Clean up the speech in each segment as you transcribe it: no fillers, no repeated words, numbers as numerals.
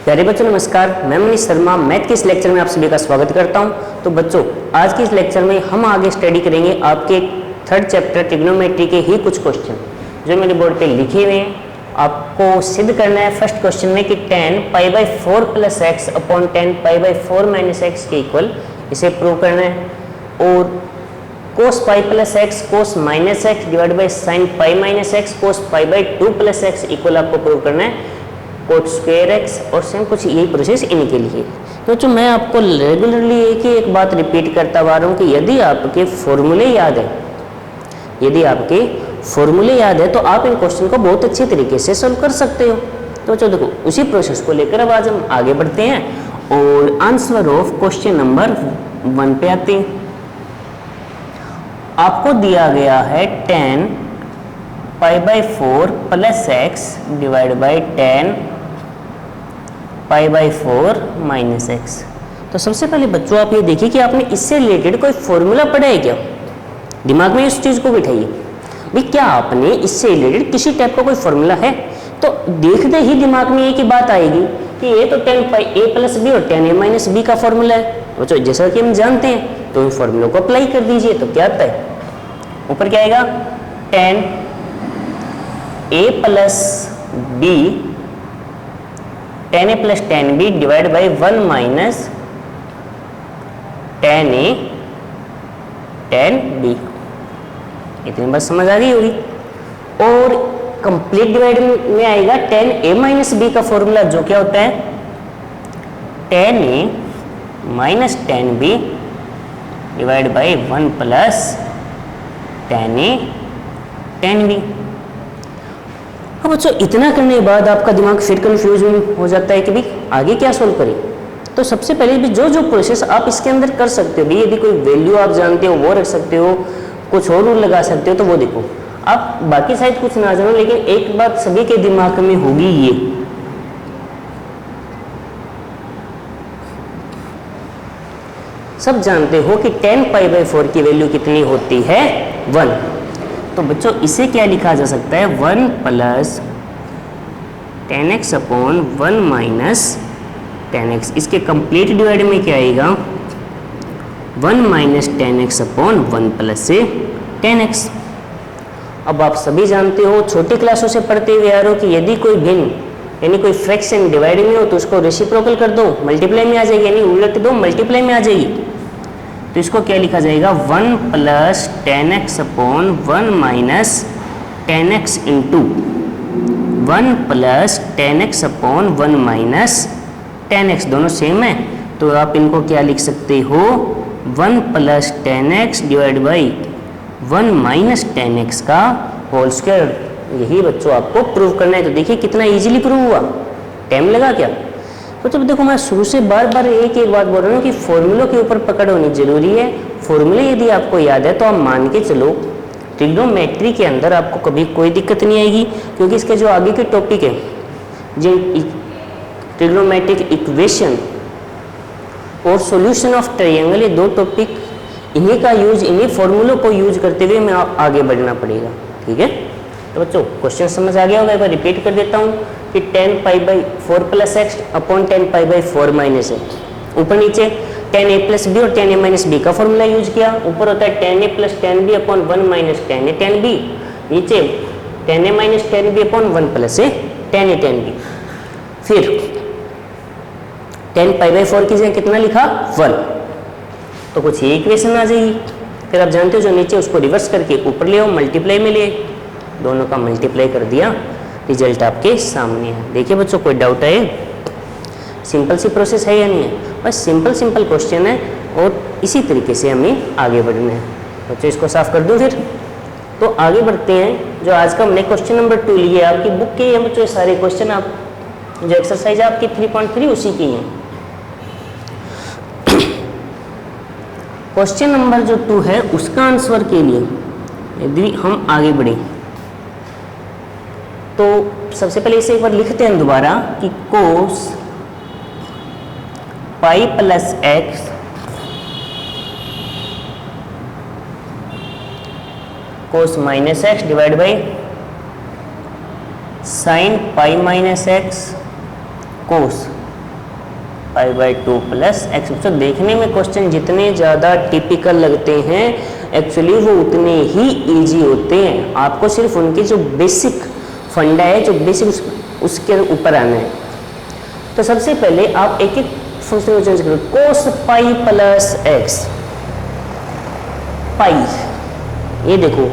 प्यारे बच्चों नमस्कार, मैं मनीष शर्मा मैथ के इस लेक्चर में आप सभी का स्वागत करता हूं। तो बच्चों आज के इस लेक्चर में हम आगे स्टडी करेंगे आपके थर्ड चैप्टर ट्रिग्नोमेट्री के ही कुछ क्वेश्चन जो मेरे बोर्ड पे लिखे हुए हैं। आपको सिद्ध करना है फर्स्ट क्वेश्चन में कि tan π/4 + x upon tan π/4 - x के इक्वल, इसे प्रूव करना है। और cos π + x cos -x divide by sin π - x cos π/2 + x equal आपको प्रूव करना है cot स्क्वायर x, और सेम कुछ यही प्रोसेस इनके लिए। तो जो मैं आपको रेगुलरली एक बात रिपीट करता आ रहा हूँ कि यदि आपके फॉर्मूले याद है, तो आप इन क्वेश्चन को बहुत अच्छे तरीके से सॉल्व कर सकते हो। तो चलो देखो उसी प्रोसेस को लेकर अब आज हम आगे बढ़ते हैं और आंसर ऑफ क्वेश्चन नंबर 1 पे आते हैं। आपको दिया गया है tan π/4 + x divide by tan π/4 - x। तो सबसे पहले बच्चों आप ये देखिए कि आपने इससे रिलेटेड कोई फॉर्मूला पढ़ा है क्या? दिमाग में इस चीज को बिठाइए भाई, क्या आपने इससे रिलेटेड किसी टाइप का कोई फॉर्मूला है? तो देखते ही दिमाग में एक ही बात आएगी कि ये तो tan πa + b और tan a - b का फॉर्मूला है। बच्चों जैसा कि हम जानते हैं तो इन फॉर्मूलों को अप्लाई कर दीजिए। तो क्या आता है, ऊपर क्या आएगा tan a + b tan a + tan b divide by 1 minus tan a tan b। इतनी बात समझ आ गई होगी। और कंप्लीट डिवाइड में आएगा tan a - b का फॉर्मूला जो क्या होता है tan a - tan b divide by 1 plus tan a tan b। अब बच्चों इतना करने के बाद आपका दिमाग फिर कंफ्यूज हो जाता है कि भाई आगे क्या सोल्व करें। तो सबसे पहले भी जो प्रोसेस आप इसके अंदर कर सकते हो, भाई यदि कोई वैल्यू आप जानते हो वो रख सकते हो, कुछ और रूल लगा सकते हो, तो वो देखो आप बाकी शायद कुछ ना जानो, लेकिन एक बात सभी के दिमाग में होगी, ये सब जानते हो कि tan π/4 की वैल्यू कितनी होती है 1। तो बच्चों इसे क्या लिखा जा सकता है 1 plus tan x upon 1 minus tan x। इसके कंप्लीट डिवाइड में क्या आएगा 1 minus tan x upon 1 plus से tan x। अब आप सभी जानते हो, छोटी क्लासों से पढ़ते हुए आ रहे हो कि यदि कोई भिन्न यानी कोई फ्रैक्शन डिवाइड में हो तो उसको रेसिप्रोकल कर दो, मल्टीप्लाई में आ जाएगी, यानी उलट दो मल्टीप्लाई में आ जाएगी। तो इसको क्या लिखा जाएगा 1 plus tan x upon 1 minus tan x into 1 plus tan x upon 1 minus tan x, दोनों सेम है। तो आप इनको क्या लिख सकते हो 1 plus tan x divide by 1 minus tan x का होल स्क्वायर। यही बच्चों आपको प्रूव करना है। तो देखिए कितना इजीली प्रूव हुआ, टाइम लगा क्या? तो देखो मैं शुरू से बार बार एक बात बोल रहा हूँ कि फॉर्मूलों के ऊपर पकड़ होनी जरूरी है। फॉर्मूले यदि आपको याद है तो आप मान के चलो ट्रिग्नोमेट्री के अंदर आपको कभी कोई दिक्कत नहीं आएगी, क्योंकि इसके जो आगे के टॉपिक है जिन ट्रिग्नोमेट्रिक इक्वेशन और सॉल्यूशन ऑफ ट्रायंगल, ये दो टॉपिक, इन्हीं का यूज, इन्हीं फॉर्मूलों को यूज करते हुए मैं आगे बढ़ना पड़ेगा। ठीक है, तो बच्चों क्वेश्चन समझ आ गया होगा, एक बार रिपीट कर देता हूँ कि tan π/4 + x upon tan π/4 - x। ऊपर नीचे tan a + b और tan a - b का फॉर्मूला यूज किया। ऊपर होता है tan a + tan b upon 1 minus tan a tan b। नीचे tan a - tan b upon 1 plus tan a tan b। फिर tan π/4 की जगह कितना लिखा 1, तो कुछ ये इक्वेशन आ जाएगी। फिर आप जानते हो जो नीचे उसको रिवर्स करके ऊपर ले आओ, मल्टीप्लाई में ले, दोनों का मल्टीप्लाई कर दिया, रिजल्ट आपके सामने है। देखिए बच्चों कोई डाउट है? सिंपल सी प्रोसेस है या नहीं है? बस सिंपल क्वेश्चन है और इसी तरीके से हमें आगे बढ़ना है। बच्चों इसको साफ कर दूं फिर, तो आगे बढ़ते हैं। जो आज का हमने क्वेश्चन नंबर 2 लिया, आपकी बुक के हैं बच्चों सारे क्वेश्चन, आप जो एक्सरसाइज है आपकी 3.3 उसी की है। क्वेश्चन नंबर जो 2 है उसका आंसर के लिए यदि हम आगे बढ़े तो सबसे पहले इसे एक बार लिखते हैं दोबारा कि cos π + x cos -x divide by sin π - x cos π/2 plus x. तो देखने में क्वेश्चन जितने ज़्यादा टिपिकल लगते हैं एक्चुअली वो उतने ही इजी होते हैं। आपको सिर्फ उनके जो बेसिक फंडा है, जो बेसिक उसके ऊपर आना है। तो सबसे पहले आप एक एक फंक्शन को चेंज करो। कोस पाई प्लस एक्स, पाई, ये देखो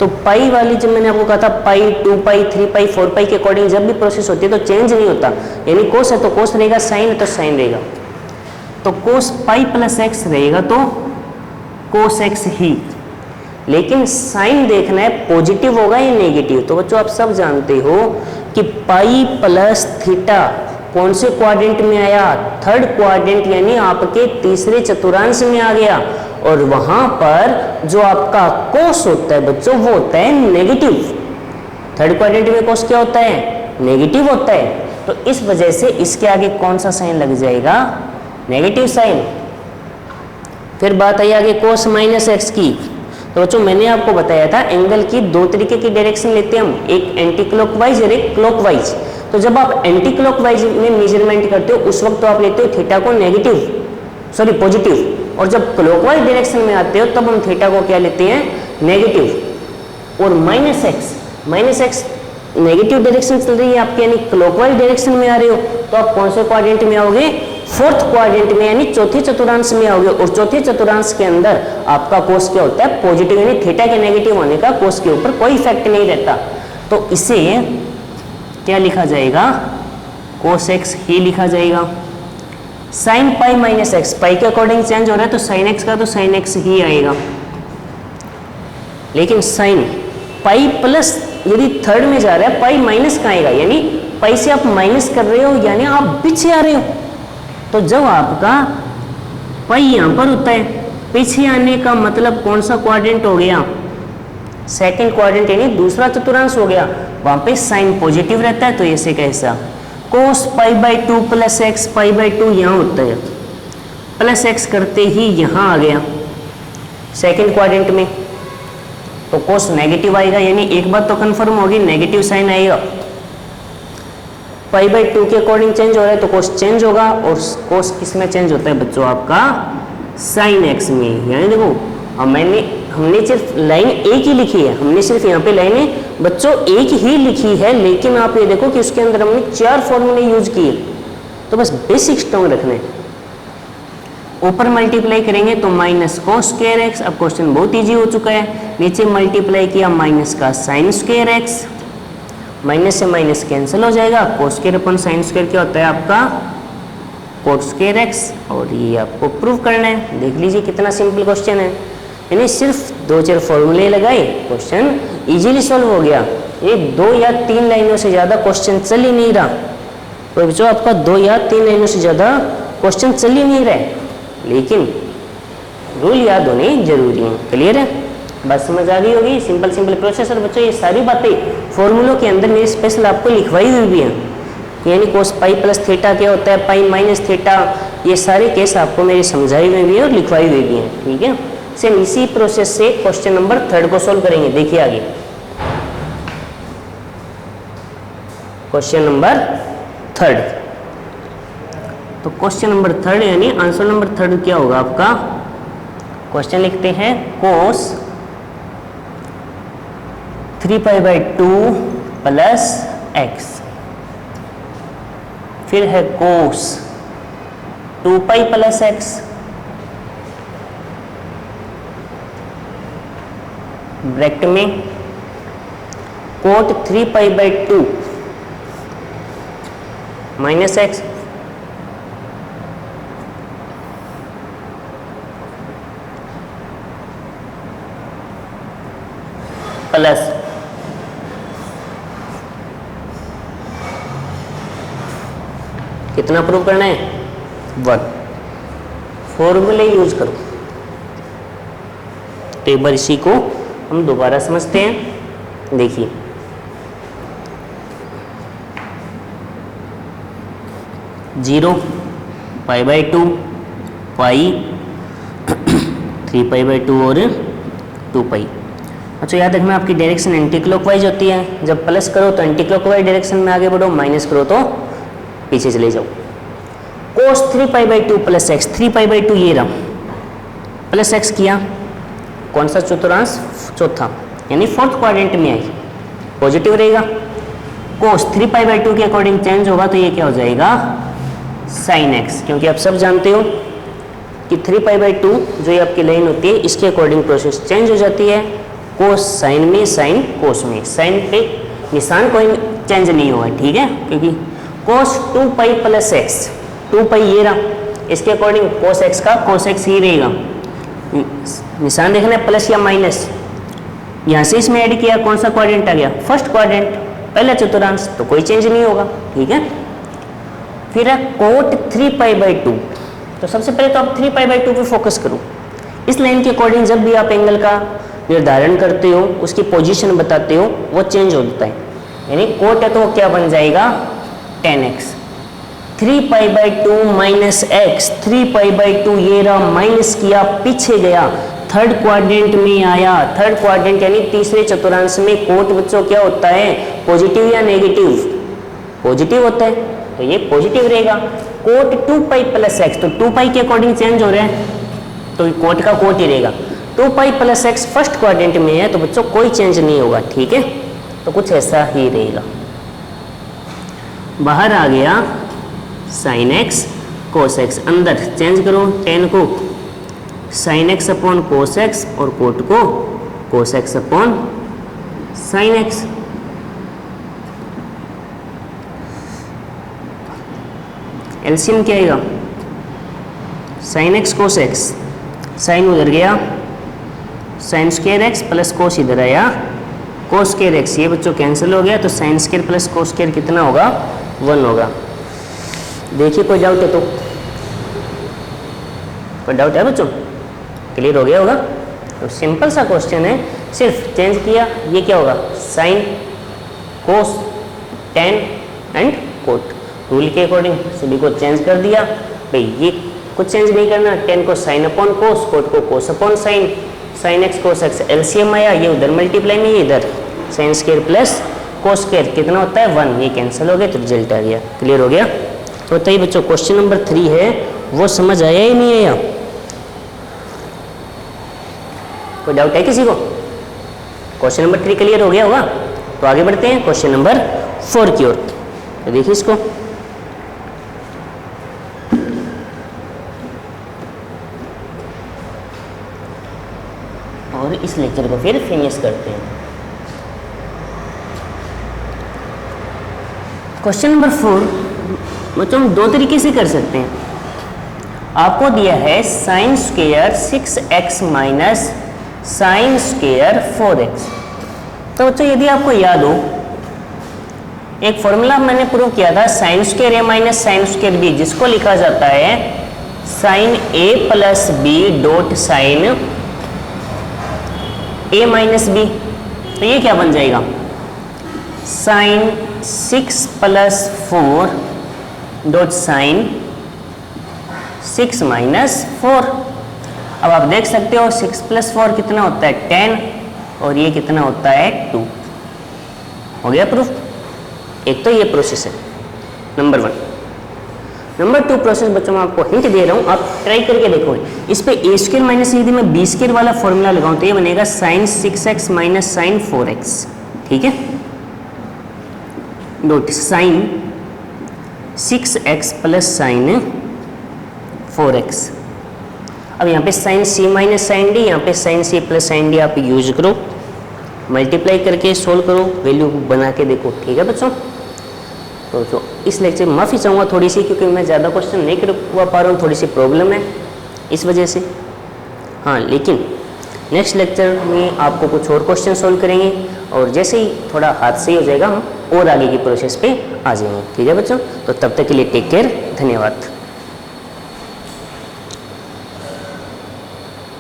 तो पाई वाली जब मैंने आपको कहा था पाई 2 पाई 3 पाई 4 पाई के अकॉर्डिंग जब भी प्रोसेस होती है तो चेंज नहीं होता, यानी कोस है तो कोस रहेगा, साइन है तो साइन रहेगा। तो कोस पाई प्लस एक्स रहेगा तो कोस एक्स ही, लेकिन साइन देखना है पॉजिटिव होगा या नेगेटिव। तो बच्चों आप सब जानते हो कि पाई प्लस थीटा कौन से क्वाड्रेंट में आया, थर्ड क्वाड्रेंट, यानी आपके तीसरे चतुर्थांश में आ गया। और वहां पर जो आपका कोस होता है बच्चों वो होता है नेगेटिव। थर्ड क्वाड्रेंट में कोस क्या होता है, नेगेटिव होता है। तो इस वजह से इसके आगे कौन सा साइन लग जाएगा, नेगेटिव साइन। फिर बात आई आगे कोस माइनस एक्स की। तो बच्चों मैंने आपको बताया था एंगल की दो तरीके की डायरेक्शन लेते हैं हम, एक एंटी क्लॉकवाइज और एक क्लॉकवाइज। तो जब आप एंटी क्लॉकवाइज में मेजरमेंट करते हो उस वक्त तो आप लेते हो थीटा को पॉजिटिव, और जब क्लॉकवाइज डायरेक्शन में आते हो तब हम थीटा को क्या लेते हैं, नेगेटिव। और माइनस एक्स नेगेटिव डायरेक्शन चल रही है आपके, यानी क्लॉकवाइज डायरेक्शन में आ रहे हो तो आप कौन से क्वाड्रेंट में आओगे, फोर्थ क्वाड्रेंट में, यानी चौथे चतुर्थांश में आओगे। और चौथे चतुर्थांश के अंदर आपका कोस क्या होता है, पॉजिटिव, यानी थीटा के नेगेटिव होने का कोस के ऊपर कोई इफेक्ट नहीं रहता। तो इसे क्या लिखा जाएगा, कोस एक्स ही लिखा जाएगा। साइन पाई माइनस एक्स, पाई के अकॉर्डिंग चेंज हो रहा है तो साइन एक्स का तो साइन एक्स ही आएगा। लेकिन साइन पाई प्लस यदि थर्ड में जा रहा है, पाई माइनस का आएगा, यानी पाई से आप माइनस कर रहे हो यानी आप पीछे आ रहे हो। तो जब आपका पाई यहां पर होता है, पीछे आने का मतलब कौन सा क्वाड्रेंट हो गया, सेकंड क्वाड्रेंट, यानी दूसरा चतुर्थांश हो गया। वहां पे साइन पॉजिटिव रहता है तो ऐसे कैसा, कोस π/2 प्लस एक्स, π/2 यहाँ होता है, प्लस एक्स करते ही यहाँ आ गया सेकंड क्वाड्रेंट में, तो कोस नेगेटिव आएगा। यानी एक बात तो कंफर्म होगी, नेगेटिव साइन आएगा। π/2 के अकॉर्डिंग चेंज हो रहा है तो कोस चेंज होगा, और कोस किस में चेंज होता है बच्चों, आपका साइन एक्स में। यानी देखो हमने सिर्फ लाइन एक ही लिखी है, हमने सिर्फ यहाँ पे लाइनें बच्चों एक ही लिखी है, लेकिन आप ये देखो कि उसके अंदर हमने 4 फॉर्मूले यूज किए। तो बस बेसिक स्ट्रॉन्ग रखने, ऊपर मल्टीप्लाई करेंगे तो माइनस कोस स्क्वायर एक्स। अब क्वेश्चन बहुत इजी हो चुका है, नीचे मल्टीप्लाई किया माइनस का साइन स्क्वायर एक्स, माइनस से माइनस कैंसिल हो जाएगा, cos square upon sine square क्या होता है आपका कोट स्क्वायर एक्स। और ये आपको प्रूव करना है, देख लीजिए कितना सिंपल क्वेश्चन है, यानी सिर्फ 2-4 फॉर्मूले लगाए क्वेश्चन इजीली सॉल्व हो गया। ये 2 या 3 लाइनों से ज़्यादा क्वेश्चन चल ही नहीं रहा, तो बच्चों आपका 2 या 3 लाइनों से ज़्यादा क्वेश्चन चल ही नहीं रहा, लेकिन रूल याद होने जरूरी है। क्लियर है, बस समझ आ गई होगी, सिंपल प्रोसेस। और बच्चों ये सारी बातें फॉर्मूलों के अंदर मेरी स्पेशल आपको लिखवाई हुई भी हैं, यानी कोस पाई प्लस थीटा क्या होता है, पाई माइनस थीटा, ये सारे केस आपको मेरी समझाई हुई भी है और लिखवाई हुई भी हैं। ठीक है, सेम इसी प्रोसेस से क्वेश्चन नंबर 3 को सोल्व करेंगे। देखिए आगे क्वेश्चन नंबर 3। तो क्वेश्चन नंबर 3 यानी आंसर नंबर 3 क्या होगा आपका, क्वेश्चन लिखते हैं कोस 3π/2 प्लस एक्स, फिर है कोस 2π प्लस एक्स, ब्रैकेट में कोट 3π/2 माइनस एक्स, प्लस कितना प्रूव करना है, 1। फॉर्मूले यूज करो। तो एक बार इसी को हम दोबारा समझते हैं। देखिए जीरो π/2 पाई 3π/2 और 2π। अच्छा याद रखना आपकी डायरेक्शन एंटी क्लॉकवाइज होती है, जब प्लस करो तो एंटी क्लॉकवाइज डायरेक्शन में आगे बढ़ो, माइनस करो तो पीछे चले जाओ। cos 3π/2 प्लस एक्स, 3π/2 ये रहा, प्लस एक्स किया, कौन सा चतुर्थांश? चौथा, यानी फोर्थ क्वाड्रेंट में आई, पॉजिटिव रहेगा। cos 3π/2 के अकॉर्डिंग चेंज होगा तो ये क्या हो जाएगा? sin x, क्योंकि आप सब जानते हो कि 3π/2 जो ये आपकी लाइन होती है इसके अकॉर्डिंग प्रोसेस चेंज हो जाती है, cos sin में, sin cos में, sin पे निशान कोई चेंज नहीं हुआ, ठीक है, क्योंकि cos 2π प्लस एक्स, 2π ये रहा, इसके अकॉर्डिंग cos x का cos x ही रहेगा, निशान देखना है प्लस या माइनस, यहाँ से इसमें ऐड किया, कौन सा क्वाड्रेंट आ गया? फर्स्ट क्वाड्रेंट, पहला चतुर्थांश, तो कोई चेंज नहीं होगा, ठीक है। फिर है cot 3π/2, तो सबसे पहले तो आप 3π/2 पे फोकस करो। इस लाइन के अकॉर्डिंग जब भी आप एंगल का निर्धारण करते हो, उसकी पोजीशन बताते हो, वो चेंज होता है, यानी कोट है तो वो क्या बन जाएगा? tan x। 3π/2 माइनस एक्स, 3π/2 ये रहा, माइनस किया, पीछे गया, थर्ड क्वाड्रेंट में आया, थर्ड क्वाड्रेंट यानी तीसरे चतुर्थांश में कोट बच्चों क्या होता है? पॉजिटिव या नेगेटिव? पॉजिटिव होता है, तो ये पॉजिटिव रहेगा। कोट 2π प्लस एक्स, तो 2π के अकॉर्डिंग चेंज हो रहा है, तो कोट का कोट ही रहेगा। 2π प्लस एक्स फर्स्ट क्वाड्रेंट में है, तो बच्चों कोई चेंज नहीं होगा, ठीक है, तो कुछ ऐसा ही रहेगा। बाहर आ गया sin x cos x, अंदर चेंज करो tan को sin x upon cos x और कोट को cos x upon sin x। LCM क्या आएगा? sin x cos x, sin उधर गया, sin square x plus cos इधर आया, cos स्क्वायर x, ये बच्चों कैंसिल हो गया, तो sin square plus cos square कितना होगा? 1 होगा। देखिए कोई डाउट है तो? कोई डाउट है बच्चों? क्लियर हो गया होगा? तो सिंपल सा क्वेश्चन है, सिर्फ चेंज किया, ये क्या होगा? sin cos tan and cot, rule के अकॉर्डिंग सभी को चेंज कर दिया। भाई ये कुछ चेंज नहीं करना, tan को sin अपॉन कोस, कोट को कोस upon sine, sin x cos x, LCM आया, ये उधर मल्टीप्लाई में, ये इधर sin square plus cos square कितना होता है? 1, ये कैंसिल हो गया, तो रिजल्ट आ गया। क्लियर हो गया? तो बताइए बच्चों, क्वेश्चन नंबर 3 है, वो समझ आया ही नहीं आया? कोई डाउट है किसी को? क्वेश्चन नंबर 3 क्लियर हो गया होगा? तो आगे बढ़ते हैं क्वेश्चन नंबर 4 की ओर। तो देखिए इसको, और इस लेक्चर को फिर फिनिश करते हैं। क्वेश्चन नंबर 4 बच्चों हम दो तरीके से कर सकते हैं। आपको दिया है sine square 6x minus sine square 4x। तो बच्चों यदि आपको याद हो, एक फॉर्मूला मैंने प्रूव किया था, sine square a minus sine square b, जिसको लिखा जाता है sine a plus b dot sine a minus b। तो ये क्या बन जाएगा? Sine 6 plus 4 dot sine 6 minus 4। अब आप देख सकते हो 6 प्लस 4 कितना होता है? 10, और ये कितना होता है? 2। हो गया प्रूफ? एक तो ये प्रोसेस है नंबर 1। नंबर 2 प्रोसेस बच्चों मैं आपको हिंट दे रहा हूँ, आप ट्राई करके देखो। इस पे ए स्क्वायर माइनस यदि मैं बी स्क्वायर वाला फॉर्मूला लगाऊं तो ये बनेगा sign 6x minus sign 4x, ठीक है, dot sign 6x plus sign 4x। अब यहाँ पे sine c minus sine D, यहाँ पे sine c plus sine D आप यूज करो, मल्टीप्लाई करके सोल्व करो, वैल्यू बना के देखो, ठीक है बच्चों। तो जो इस लेक्चर में माफ़ी चाहूँगा थोड़ी सी, क्योंकि मैं ज़्यादा क्वेश्चन नहीं कर पा रहा हूँ, थोड़ी सी प्रॉब्लम है इस वजह से। हाँ, लेकिन नेक्स्ट लेक्चर में आपको कुछ और क्वेश्चन सोल्व करेंगे, और जैसे ही थोड़ा हाथ सही हो जाएगा हम और आगे की प्रोसेस पे आ जाएंगे, ठीक है बच्चों। तो तब तक के लिए टेक केयर, धन्यवाद।